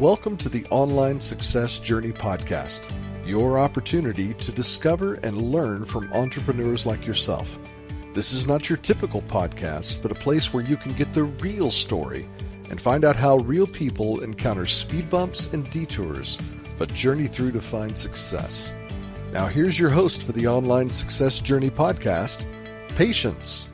Welcome to the Online Success Journey podcast, your opportunity to discover and learn from entrepreneurs like yourself. This is not your typical podcast, but a place where you can get the real story and find out how real people encounter speed bumps and detours, but journey through to find success. Now here's your host for the Online Success Journey podcast, Patience.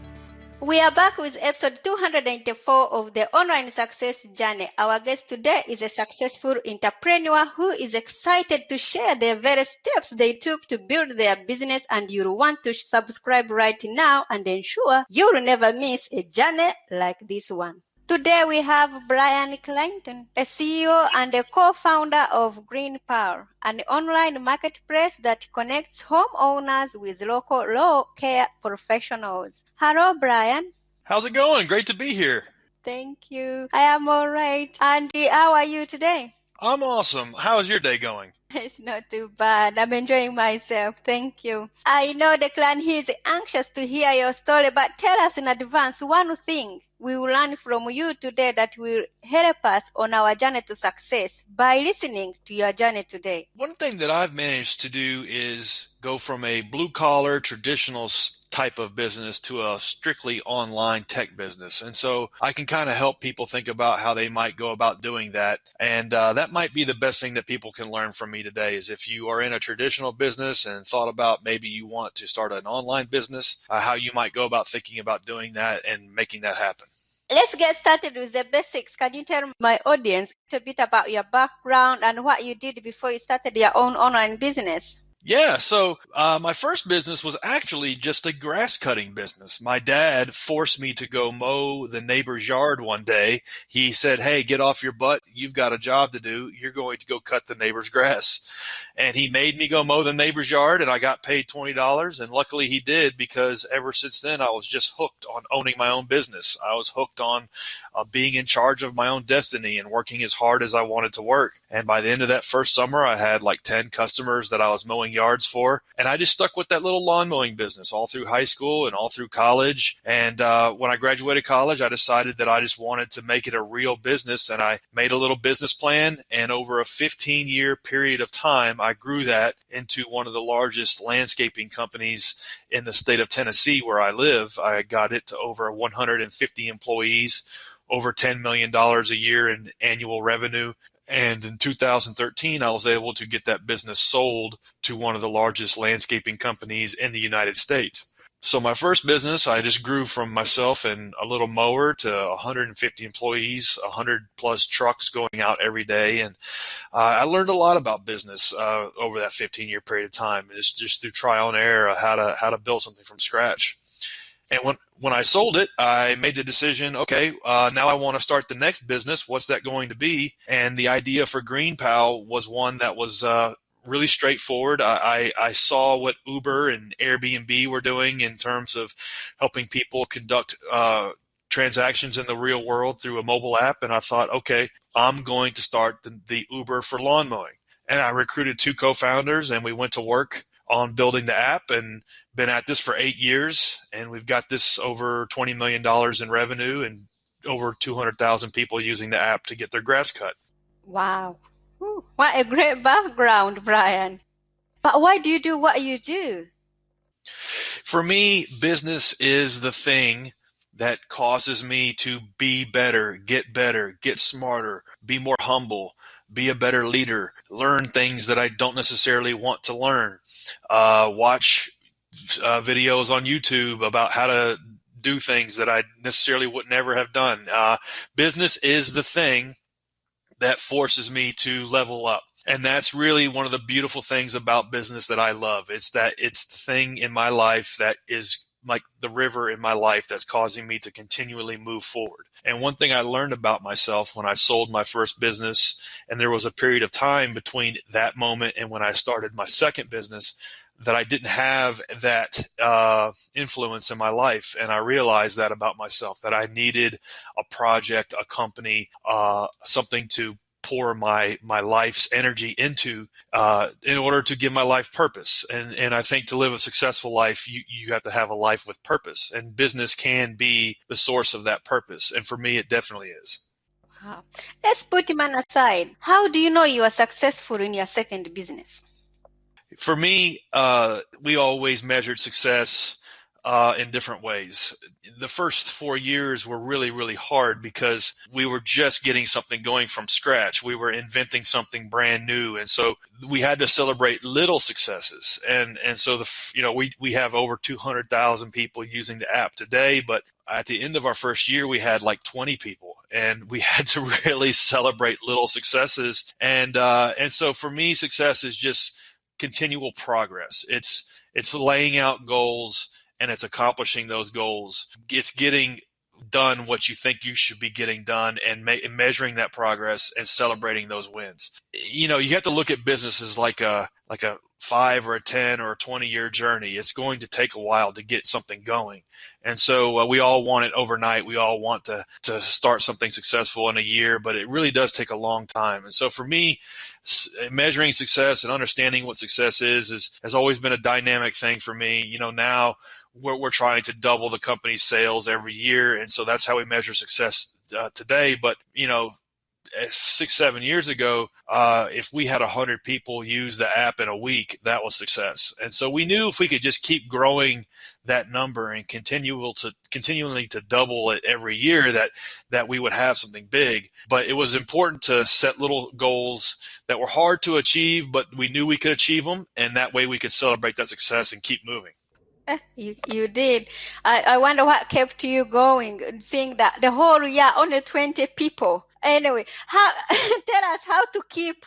We are back with episode 294 of the Online Success Journey. Our guest today is a successful entrepreneur who is excited to share the various steps they took to build their business, and you'll want to subscribe right now and ensure you'll never miss a journey like this one. Today we have Bryan Clayton, a CEO and a co-founder of GreenPal, an online marketplace that connects homeowners with local law care professionals. Hello, Bryan. How's it going? Great to be here. Thank you. I am all right. And how are you today? I'm awesome. How's your day going? It's not too bad. I'm enjoying myself. Thank you. I know the client here is anxious to hear your story, but tell us in advance one thing we will learn from you today that will help us on our journey to success by listening to your journey today. One thing that I've managed to do is go from a blue-collar, traditional type of business to a strictly online tech business. And so I can kind of help people think about how they might go about doing that. And that might be the best thing that people can learn from me today is if you are in a traditional business and thought about maybe you want to start an online business, how you might go about thinking about doing that and making that happen. Let's get started with the basics. Can you tell my audience a bit about your background and what you did before you started your own online business? Yeah, so my first business was actually just a grass cutting business. My dad forced me to go mow the neighbor's yard one day. He said, "Hey, get off your butt. You've got a job to do. You're going to go cut the neighbor's grass." And he made me go mow the neighbor's yard, and I got paid $20. And luckily he did, because ever since then I was just hooked on owning my own business. I was hooked on being in charge of my own destiny and working as hard as I wanted to work. And by the end of that first summer, I had like 10 customers that I was mowing yards for. And I just stuck with that little lawn mowing business all through high school and all through college. And when I graduated college, I decided that I just wanted to make it a real business. And I made a little business plan. And over a 15-year period of time, I grew that into one of the largest landscaping companies in the state of Tennessee where I live. I got it to over 150 employees, over $10 million a year in annual revenue. And in 2013, I was able to get that business sold to one of the largest landscaping companies in the United States. So my first business, I just grew from myself and a little mower to 150 employees, 100 plus trucks going out every day. And I learned a lot about business over that 15-year period of time. It's just through trial and error, how to build something from scratch. And when I sold it, I made the decision, okay, now I want to start the next business. What's that going to be? And the idea for GreenPal was one that was really straightforward. I saw what Uber and Airbnb were doing in terms of helping people conduct transactions in the real world through a mobile app. And I thought, okay, I'm going to start the Uber for lawn mowing. And I recruited 2 co-founders, and we went to work on building the app and been at this for 8 years. And we've got this over $20 million in revenue and over 200,000 people using the app to get their grass cut. Wow. Ooh, what a great background, Bryan. But why do you do what you do? For me, business is the thing that causes me to be better, get smarter, be more humble, be a better leader, learn things that I don't necessarily want to learn, watch videos on YouTube about how to do things that I necessarily would never have done. Business is the thing that forces me to level up. And that's really one of the beautiful things about business that I love. It's that it's the thing in my life that is like the river in my life that's causing me to continually move forward. And one thing I learned about myself when I sold my first business, and there was a period of time between that moment and when I started my second business, that I didn't have that influence in my life. And I realized that about myself, that I needed a project, a company, something to pour my life's energy into in order to give my life purpose. And I think to live a successful life, you have to have a life with purpose. And business can be the source of that purpose. And for me, it definitely is. Wow. Let's put man aside. How do you know you are successful in your second business? For me, we always measured success in different ways. The first 4 years were really, really hard because we were just getting something going from scratch. We were inventing something brand new. And so we had to celebrate little successes. And so we have over 200,000 people using the app today, but at the end of our first year, we had like 20 people, and we had to really celebrate little successes. And so for me, success is just continual progress. It's laying out goals and it's accomplishing those goals. It's getting done what you think you should be getting done and measuring that progress and celebrating those wins. You have to look at businesses like a 5 or a 10 or a 20-year journey. It's going to take a while to get something going. And so we all want it overnight. We all want to start something successful in a year, but it really does take a long time. And so for me, measuring success and understanding what success has always been a dynamic thing for me. Now we're trying to double the company's sales every year. And so that's how we measure success today. But, 6-7 years ago, if we had 100 people use the app in a week, that was success. And so we knew if we could just keep growing that number and continually to double it every year, that we would have something big. But it was important to set little goals that were hard to achieve, but we knew we could achieve them. And that way we could celebrate that success and keep moving. You did. I wonder what kept you going, seeing that the whole year only 20 people. Anyway, tell us how to keep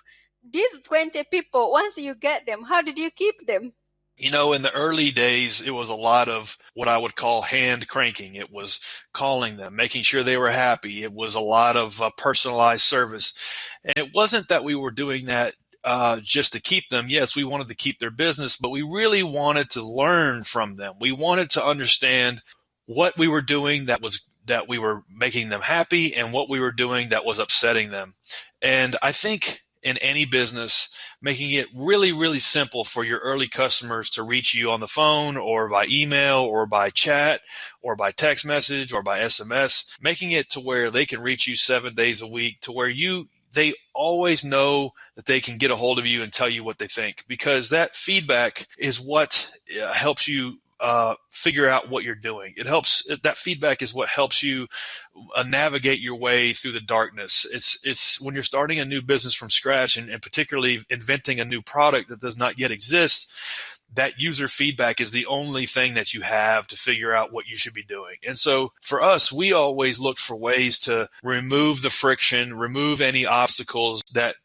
these 20 people. Once you get them, how did you keep them? In the early days, it was a lot of what I would call hand cranking. It was calling them, making sure they were happy. It was a lot of personalized service. And it wasn't that we were doing that just to keep them. Yes, we wanted to keep their business, but we really wanted to learn from them. We wanted to understand what we were doing that we were making them happy and what we were doing that was upsetting them. And I think in any business, making it really, really simple for your early customers to reach you on the phone or by email or by chat or by text message or by SMS, making it to where they can reach you 7 days a week, to where they always know that they can get a hold of you and tell you what they think, because that feedback is what helps you figure out what you're doing. That feedback is what helps you navigate your way through the darkness. It's when you're starting a new business from scratch and particularly inventing a new product that does not yet exist, that user feedback is the only thing that you have to figure out what you should be doing. And so for us, we always look for ways to remove the friction, remove any obstacles that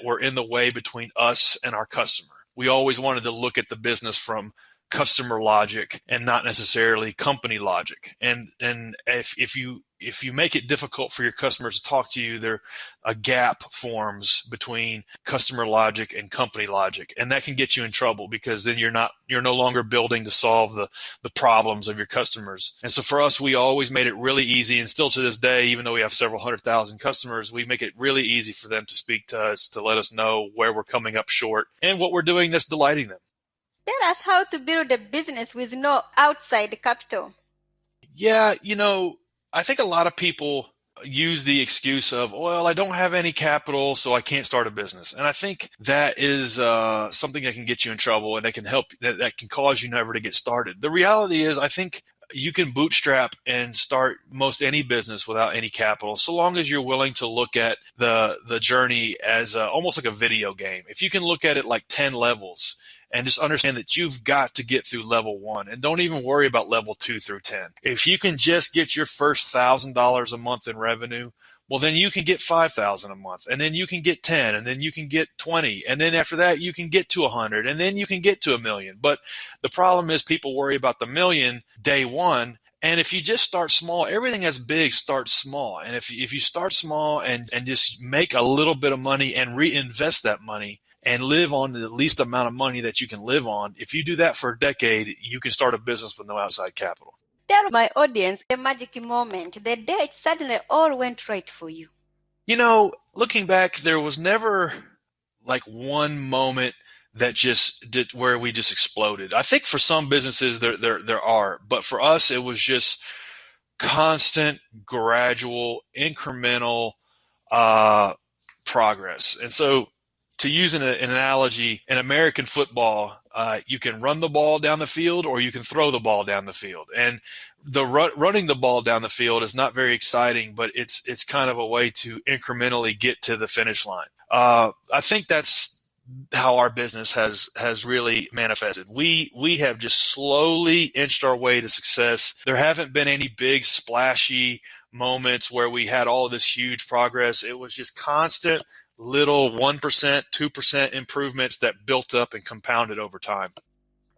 were in the way between us and our customer. We always wanted to look at the business from customer logic and not necessarily company logic. And if you make it difficult for your customers to talk to you, a gap forms between customer logic and company logic. And that can get you in trouble, because then you're no longer building to solve the problems of your customers. And so for us, we always made it really easy. And still to this day, even though we have several 100,000 customers, we make it really easy for them to speak to us, to let us know where we're coming up short and what we're doing that's delighting them. Tell us how to build a business with no outside capital. Yeah, I think a lot of people use the excuse of, well, I don't have any capital, so I can't start a business. And I think that is something that can get you in trouble, and that can cause you never to get started. The reality is, I think you can bootstrap and start most any business without any capital, so long as you're willing to look at the journey as almost like a video game. If you can look at it like 10 levels, and just understand that you've got to get through level 1 and don't even worry about level 2 through 10. If you can just get your first $1,000 a month in revenue, well, then you can get $5,000 a month, and then you can get 10, and then you can get 20, and then after that you can get to 100, and then you can get to 1 million. But the problem is people worry about the million day one. And if you just start small, everything that's big starts small. And if you start small and just make a little bit of money and reinvest that money, and live on the least amount of money that you can live on, if you do that for a decade, you can start a business with no outside capital. Tell my audience the magic moment, the day it suddenly all went right for you. Looking back, there was never like one moment that just did where we just exploded. I think for some businesses there are, but for us it was just constant, gradual, incremental progress. And so, to use an analogy, in American football, you can run the ball down the field or you can throw the ball down the field. And the running the ball down the field is not very exciting, but it's kind of a way to incrementally get to the finish line. I think that's how our business has really manifested. We have just slowly inched our way to success. There haven't been any big splashy moments where we had all of this huge progress. It was just constant little 1%, 2% improvements that built up and compounded over time.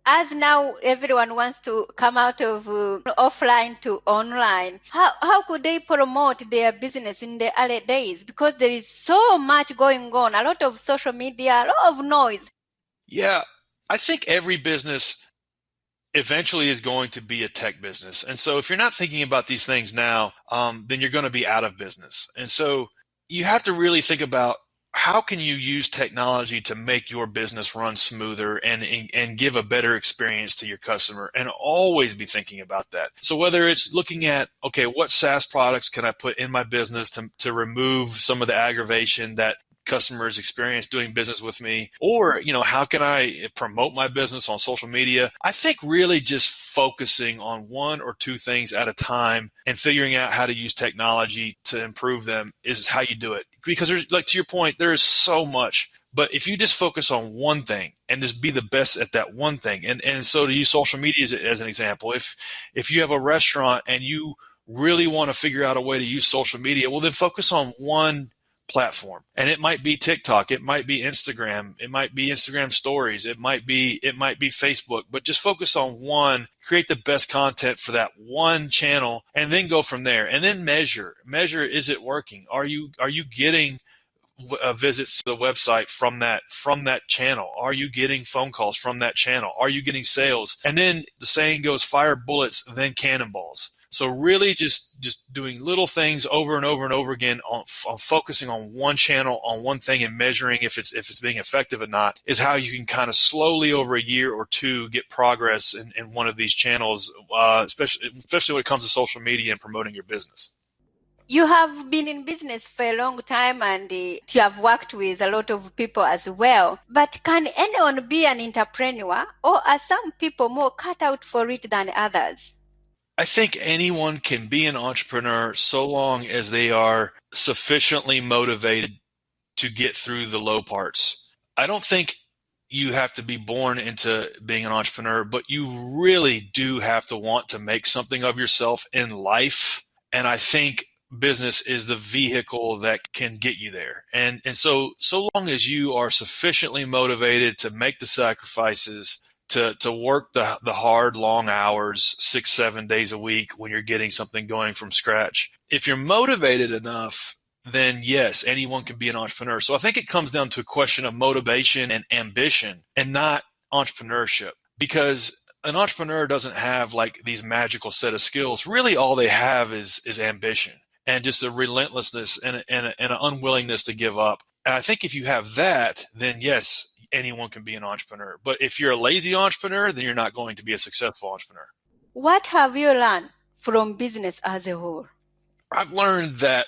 As now everyone wants to come out of offline to online, how could they promote their business in the early days? Because there is so much going on, a lot of social media, a lot of noise. Yeah, I think every business eventually is going to be a tech business. And so if you're not thinking about these things now, then you're going to be out of business. And so you have to really think about, how can you use technology to make your business run smoother and give a better experience to your customer, and always be thinking about that. So whether it's looking at, okay, what SaaS products can I put in my business to remove some of the aggravation that customers experience doing business with me, or, how can I promote my business on social media? I think really just focusing on one or two things at a time and figuring out how to use technology to improve them is how you do it. Because there's, like, to your point, there is so much. But if you just focus on one thing and just be the best at that one thing, and so to use social media as an example, if you have a restaurant and you really want to figure out a way to use social media, well, then focus on one platform. And it might be TikTok, it might be Instagram, it might be Instagram stories, it might be Facebook, but just focus on one, create the best content for that one channel, and then go from there. And then measure, is it working? Are you getting visits to the website from that channel? Are you getting phone calls from that channel? Are you getting sales? And then the saying goes, fire bullets, then cannonballs. So really just doing little things over and over and over again on focusing on one channel, on one thing, and measuring if it's being effective or not, is how you can kind of slowly over a year or two get progress in one of these channels, especially when it comes to social media and promoting your business. You have been in business for a long time, and you have worked with a lot of people as well. But can anyone be an entrepreneur, or are some people more cut out for it than others? I think anyone can be an entrepreneur so long as they are sufficiently motivated to get through the low parts. I don't think you have to be born into being an entrepreneur, but you really do have to want to make something of yourself in life. And I think business is the vehicle that can get you there. And so long as you are sufficiently motivated to make the sacrifices, to work the hard, long hours, 6-7 days a week when you're getting something going from scratch. If you're motivated enough, then yes, anyone can be an entrepreneur. So I think it comes down to a question of motivation and ambition, and not entrepreneurship. Because an entrepreneur doesn't have like these magical set of skills. Really all they have is ambition and just a relentlessness and an unwillingness to give up. And I think if you have that, then yes, anyone can be an entrepreneur. But if you're a lazy entrepreneur, then you're not going to be a successful entrepreneur. What have you learned from business as a whole? I've learned that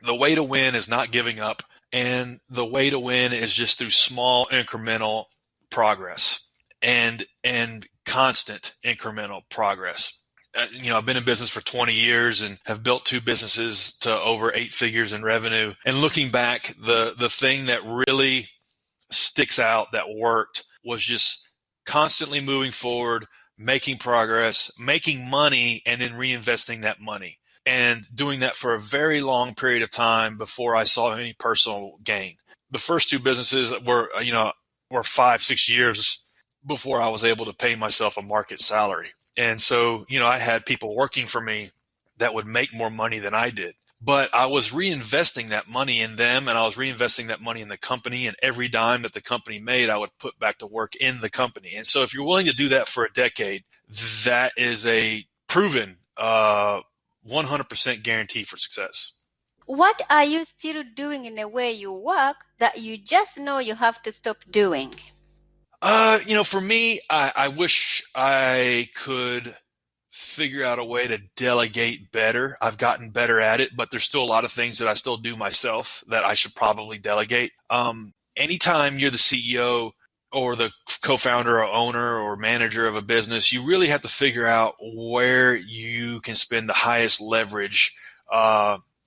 the way to win is not giving up, and the way to win is just through small incremental progress and constant incremental progress. I've been in business for 20 years and have built 2 businesses to over 8 figures in revenue. And looking back, the thing that really sticks out that worked was just constantly moving forward, making progress, making money, and then reinvesting that money, and doing that for a very long period of time before I saw any personal gain. The first 2 businesses were 5-6 years before I was able to pay myself a market salary. And so, I had people working for me that would make more money than I did. But I was reinvesting that money in them, and I was reinvesting that money in the company, and every dime that the company made, I would put back to work in the company. And so if you're willing to do that for a decade, that is a proven 100% guarantee for success. What are you still doing in the way you work that you just know you have to stop doing? For me, I wish I could figure out a way to delegate better. I've gotten better at it, but there's still a lot of things that I still do myself that I should probably delegate. Anytime you're the CEO or the co-founder or owner or manager of a business, you really have to figure out where you can spend the highest leverage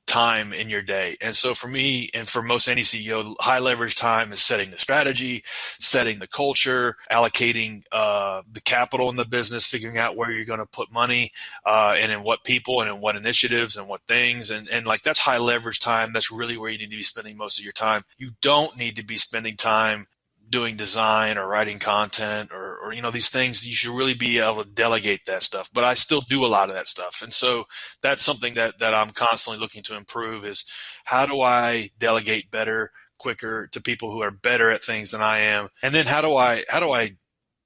time in your day. And so for me, and for most any CEO, high leverage time is setting the strategy, setting the culture, allocating the capital in the business, figuring out where you're going to put money and in what people and in what initiatives and what things. And like that's high leverage time. That's really where you need to be spending most of your time. You don't need to be spending time doing design or writing content or these things. You should really be able to delegate that stuff, but I still do a lot of that stuff. And so that's something that I'm constantly looking to improve is how do I delegate better, quicker to people who are better at things than I am? And then how do I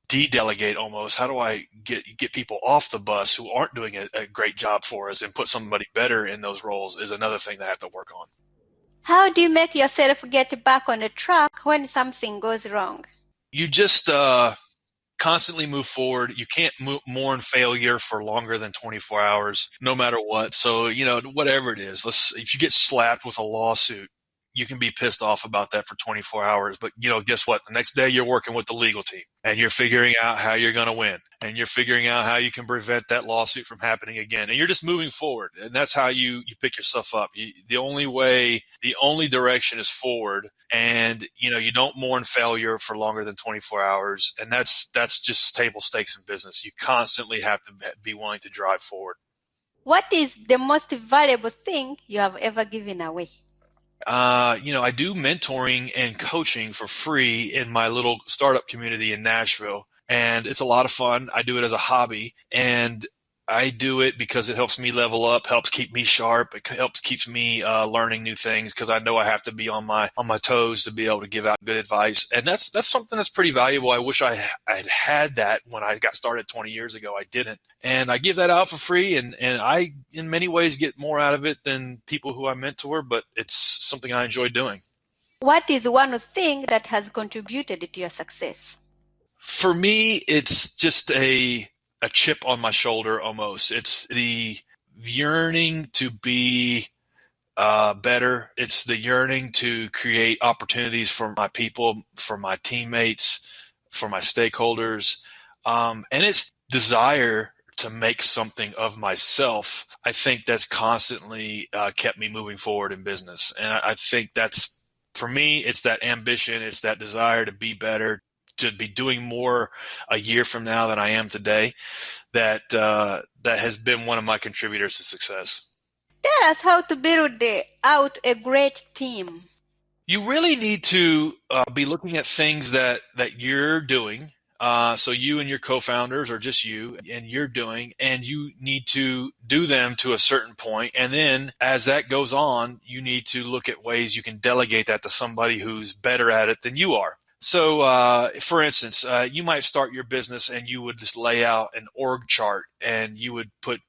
de-delegate almost? How do I get people off the bus who aren't doing a great job for us and put somebody better in those roles is another thing that I have to work on. How do you make yourself get back on the track when something goes wrong? You just constantly move forward. You can't mourn failure for longer than 24 hours, no matter what. So, whatever it is, if you get slapped with a lawsuit, you can be pissed off about that for 24 hours. But, guess what? The next day you're working with the legal team and you're figuring out how you're going to win and you're figuring out how you can prevent that lawsuit from happening again. And you're just moving forward. And that's how you pick yourself up. The only direction is forward. And, you don't mourn failure for longer than 24 hours. And that's just table stakes in business. You constantly have to be willing to drive forward. What is the most valuable thing you have ever given away? I do mentoring and coaching for free in my little startup community in Nashville. And it's a lot of fun. I do it as a hobby. And I do it because it helps me level up, helps keep me sharp. It helps keeps me learning new things because I know I have to be on my toes to be able to give out good advice. And that's something that's pretty valuable. I wish I had that when I got started 20 years ago. I didn't. And I give that out for free. And I, in many ways, get more out of it than people who I mentor, but it's something I enjoy doing. What is one thing that has contributed to your success? For me, it's just a chip on my shoulder almost. It's the yearning to be better. It's the yearning to create opportunities for my people, for my teammates, for my stakeholders. And it's desire to make something of myself. I think that's constantly kept me moving forward in business. And I think that's, for me, it's that ambition. It's that desire to be better, to be doing more a year from now than I am today, that has been one of my contributors to success. Tell us how to build out a great team. You really need to be looking at things that you're doing. So you and your co-founders, or just you and you're doing, and you need to do them to a certain point. And then as that goes on, you need to look at ways you can delegate that to somebody who's better at it than you are. So, for instance, you might start your business and you would just lay out an org chart and you would put,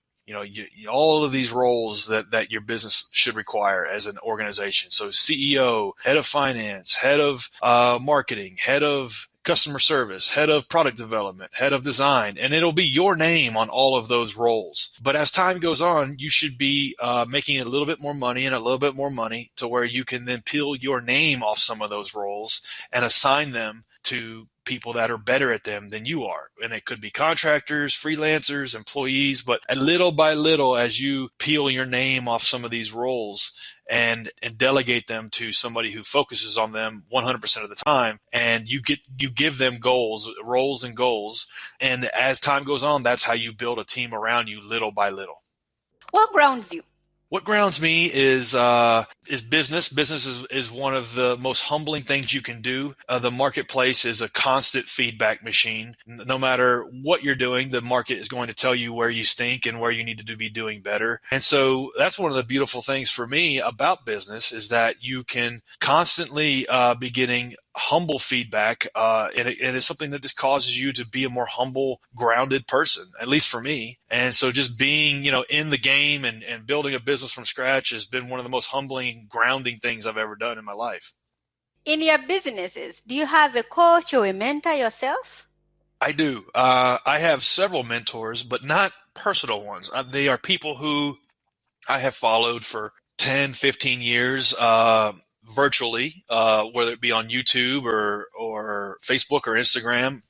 all of these roles that your business should require as an organization. So CEO, head of finance, head of marketing, head of customer service, head of product development, head of design, and it'll be your name on all of those roles. But as time goes on, you should be making a little bit more money and a little bit more money to where you can then peel your name off some of those roles and assign them to people that are better at them than you are. And it could be contractors, freelancers, employees, but little by little, as you peel your name off some of these roles and delegate them to somebody who focuses on them 100% of the time, and you give them roles and goals. And as time goes on, that's how you build a team around you little by little. What grounds you? What grounds me is business. Business is one of the most humbling things you can do. The marketplace is a constant feedback machine. No matter what you're doing, the market is going to tell you where you stink and where you need to be doing better. And so that's one of the beautiful things for me about business is that you can constantly be getting humble feedback, and it's something that just causes you to be a more humble, grounded person, at least for me. And so just being, in the game and building a business from scratch has been one of the most humbling, grounding things I've ever done in my life. In your businesses, do you have a coach or a mentor yourself? I do. I have several mentors, but not personal ones. They are people who I have followed for 10, 15 years, virtually, whether it be on YouTube or Facebook or Instagram,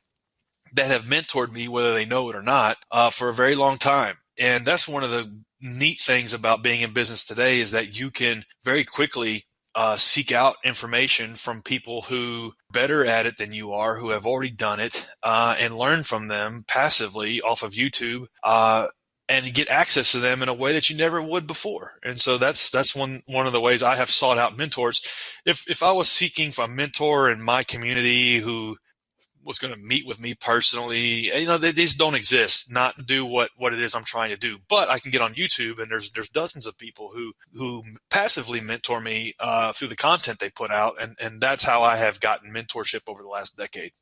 that have mentored me, whether they know it or not, for a very long time. And that's one of the neat things about being in business today, is that you can very quickly seek out information from people who are better at it than you are, who have already done it, and learn from them passively off of YouTube, and get access to them in a way that you never would before. And so that's one of the ways I have sought out mentors. If I was seeking for a mentor in my community who was going to meet with me personally, they just don't exist, not do what it is I'm trying to do. But I can get on YouTube, and there's dozens of people who passively mentor me through the content they put out. And that's how I have gotten mentorship over the last decade.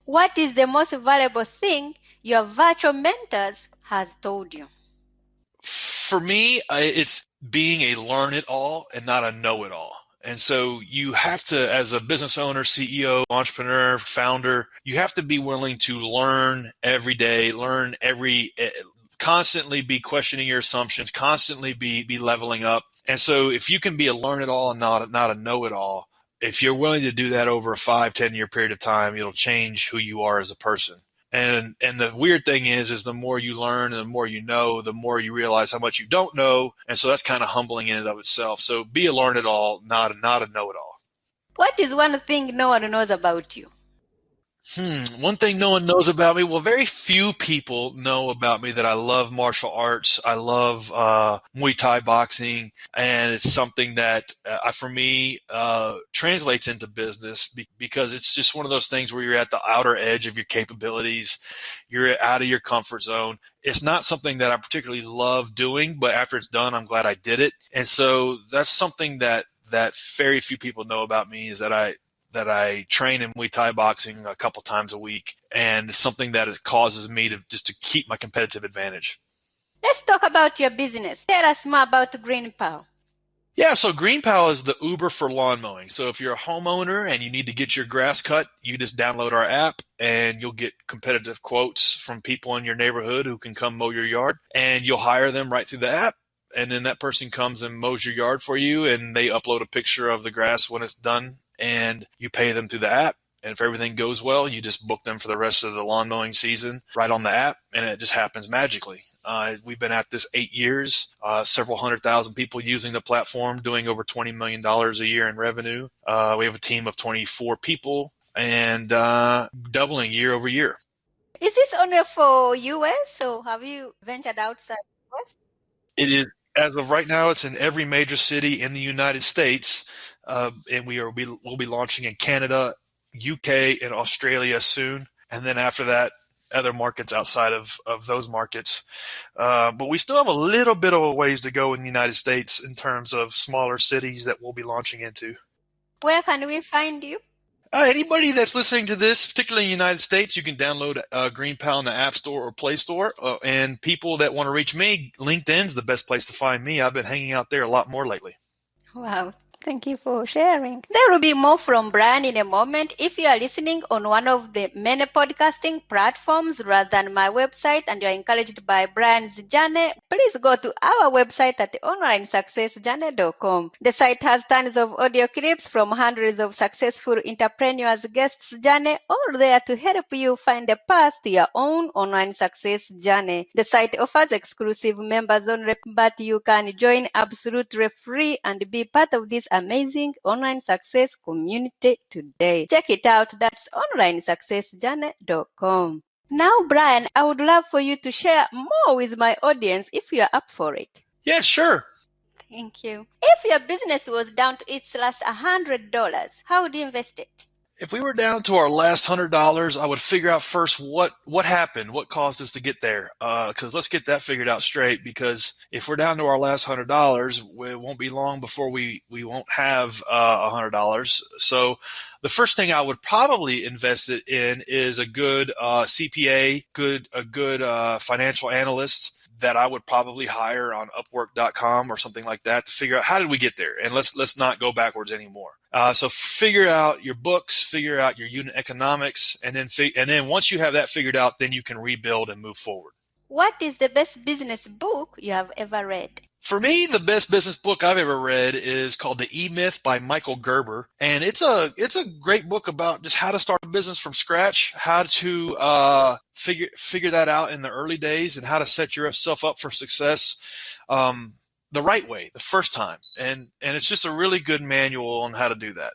What is the most valuable thing your virtual mentors has told you? For me, it's being a learn-it-all and not a know-it-all. And so you have to, as a business owner, CEO, entrepreneur, founder, you have to be willing to learn every day, constantly be questioning your assumptions, constantly be leveling up. And so if you can be a learn-it-all and not a know-it-all, if you're willing to do that over a 5-10 year period of time, it'll change who you are as a person. And the weird thing is the more you learn and the more you know, the more you realize how much you don't know. And so that's kind of humbling in and of itself. So be a learn-it-all, not a know-it-all. What is one thing no one knows about you? One thing no one knows about me. Well, very few people know about me that I love martial arts. I love Muay Thai boxing, and it's something that for me translates into business because it's just one of those things where you're at the outer edge of your capabilities. You're out of your comfort zone. It's not something that I particularly love doing, but after it's done, I'm glad I did it. And so that's something that very few people know about me, is that I train in Muay Thai boxing a couple times a week, and it's something that it causes me to keep my competitive advantage. Let's talk about your business. Tell us more about GreenPal. Yeah, so GreenPal is the Uber for lawn mowing. So if you're a homeowner and you need to get your grass cut, you just download our app and you'll get competitive quotes from people in your neighborhood who can come mow your yard, and you'll hire them right through the app. And then that person comes and mows your yard for you, and they upload a picture of the grass when it's done, and you pay them through the app. And if everything goes well, you just book them for the rest of the lawn mowing season right on the app, and it just happens magically. We've been at this 8 years, several 100,000 people using the platform, doing over $20 million a year in revenue. We have a team of 24 people, and doubling year over year. Is this only for US, or have you ventured outside US? It is. As of right now, it's in every major city in the United States, and we'll be launching in Canada, UK, and Australia soon, and then after that, other markets outside of those markets. But we still have a little bit of a ways to go in the United States in terms of smaller cities that we'll be launching into. Where can we find you? Anybody that's listening to this, particularly in the United States, you can download GreenPal in the App Store or Play Store. And people that want to reach me, LinkedIn's the best place to find me. I've been hanging out there a lot more lately. Wow. Thank you for sharing. There will be more from Bryan in a moment. If you are listening on one of the many podcasting platforms rather than my website and you are encouraged by Bryan's journey, please go to our website at onlinesuccessjourney.com. The site has tons of audio clips from hundreds of successful entrepreneurs' guests' journey, all there to help you find a path to your own online success journey. The site offers exclusive members only, but you can join absolutely free and be part of this amazing online success community today. Check it out. That's onlinesuccessjourney.com. Now, Bryan, I would love for you to share more with my audience if you are up for it. Yeah, sure. Thank you. If your business was down to its last $100, how would you invest it? If we were down to our last $100, I would figure out first what happened, what caused us to get there. Because let's get that figured out straight. Because if we're down to our last $100, it won't be long before we won't have $100. So the first thing I would probably invest it in is a good CPA, a good financial analyst that I would probably hire on Upwork.com or something like that to figure out how did we get there, and let's not go backwards anymore. So figure out your books, figure out your unit economics, and then once you have that figured out, then you can rebuild and move forward. What is the best business book you have ever read? For me, the best business book I've ever read is called The E-Myth by Michael Gerber. And it's a great book about just how to start a business from scratch, how to figure that out in the early days, and how to set yourself up for success the right way, the first time. And it's just a really good manual on how to do that.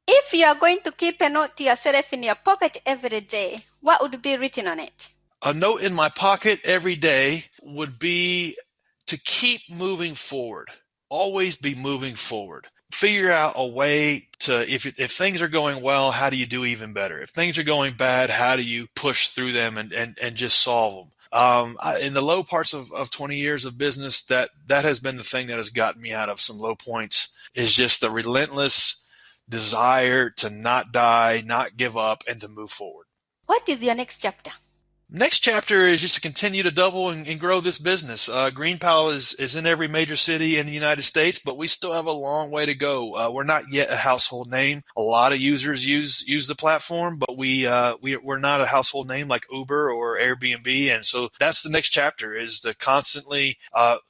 If you are going to keep a note to yourself in your pocket every day, what would be written on it? A note in my pocket every day would be to keep moving forward. Always be moving forward. Figure out a way to, if things are going well, how do you do even better? If things are going bad, how do you push through them and just solve them? In the low parts of 20 years of business, that has been the thing that has gotten me out of some low points, is just the relentless desire to not die, not give up, and to move forward. What is your next chapter? Next chapter is just to continue to double and grow this business. GreenPal is in every major city in the United States, but we still have a long way to go. We're not yet a household name. A lot of users use the platform, but we're not a household name like Uber or Airbnb. And so that's the next chapter, is to constantly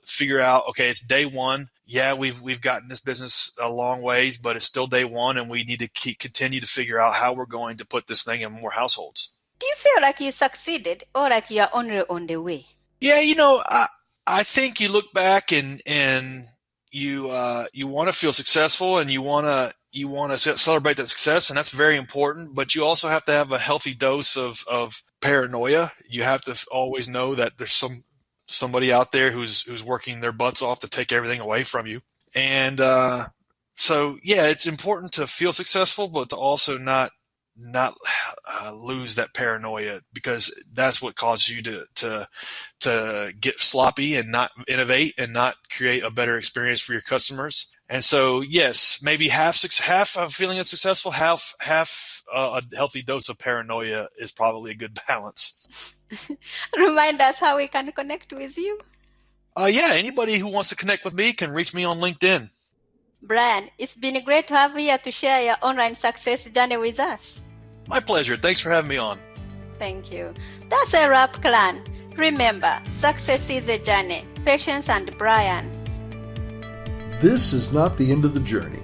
figure out, okay, it's day one. Yeah, we've gotten this business a long ways, but it's still day one, and we need to continue to figure out how we're going to put this thing in more households. Do you feel like you succeeded, or like you are only on the way? Yeah, I think you look back and you want to feel successful, and you want to celebrate that success, and that's very important. But you also have to have a healthy dose of paranoia. You have to always know that there's somebody out there who's working their butts off to take everything away from you. And so yeah, it's important to feel successful, but to also not lose that paranoia, because that's what causes you to get sloppy and not innovate and not create a better experience for your customers. And so, yes, maybe half of feeling successful, half a healthy dose of paranoia is probably a good balance. Remind us how we can connect with you. Yeah, anybody who wants to connect with me can reach me on LinkedIn. Bryan, it's been great to have you here to share your online success journey with us. My pleasure. Thanks for having me on. Thank you. That's a wrap, clan. Remember, success is a journey. Patience and Bryan. This is not the end of the journey.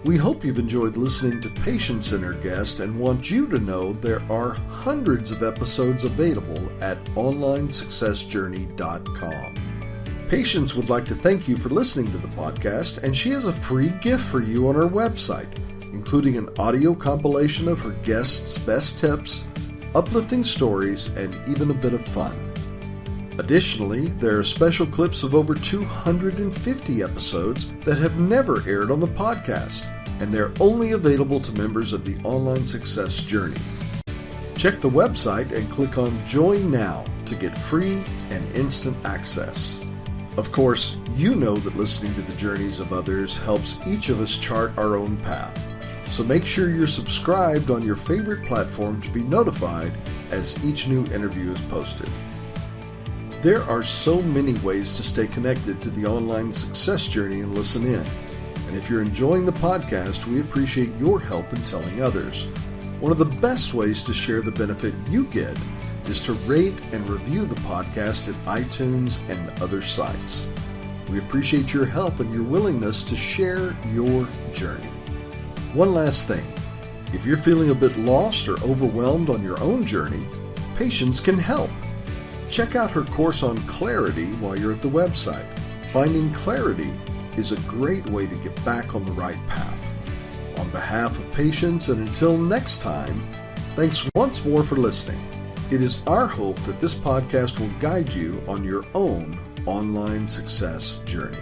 We hope you've enjoyed listening to Patience and her guest, and want you to know there are hundreds of episodes available at onlinesuccessjourney.com. Patience would like to thank you for listening to the podcast, and she has a free gift for you on her website, including an audio compilation of her guests' best tips, uplifting stories, and even a bit of fun. Additionally, there are special clips of over 250 episodes that have never aired on the podcast, and they're only available to members of the Online Success Journey. Check the website and click on Join Now to get free and instant access. Of course, you know that listening to the journeys of others helps each of us chart our own path. So make sure you're subscribed on your favorite platform to be notified as each new interview is posted. There are so many ways to stay connected to the Online Success Journey and listen in. And if you're enjoying the podcast, we appreciate your help in telling others. One of the best ways to share the benefit you get is to rate and review the podcast at iTunes and other sites. We appreciate your help and your willingness to share your journey. One last thing. If you're feeling a bit lost or overwhelmed on your own journey, Patience can help. Check out her course on clarity while you're at the website. Finding clarity is a great way to get back on the right path. On behalf of Patience, and until next time, thanks once more for listening. It is our hope that this podcast will guide you on your own online success journey.